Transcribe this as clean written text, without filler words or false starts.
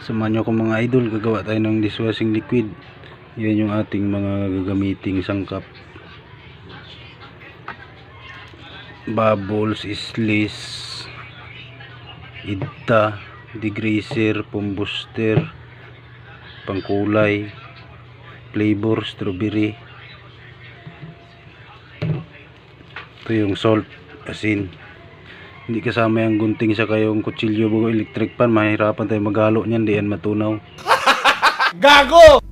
Samahan nyo ko mga idol, gagawa tayo ng dishwashing liquid. Yan yung ating mga gagamiting sangkap: bubbles, sliss, idta, degreaser, foam booster, pangkulay, flavor, strawberry. Ito yung salt, asin. Hindi kasama yung gunting sa kayong kutsilyo bago electric pan. Mahirapan tayo maghalo niyan, di yan matunaw. Gago!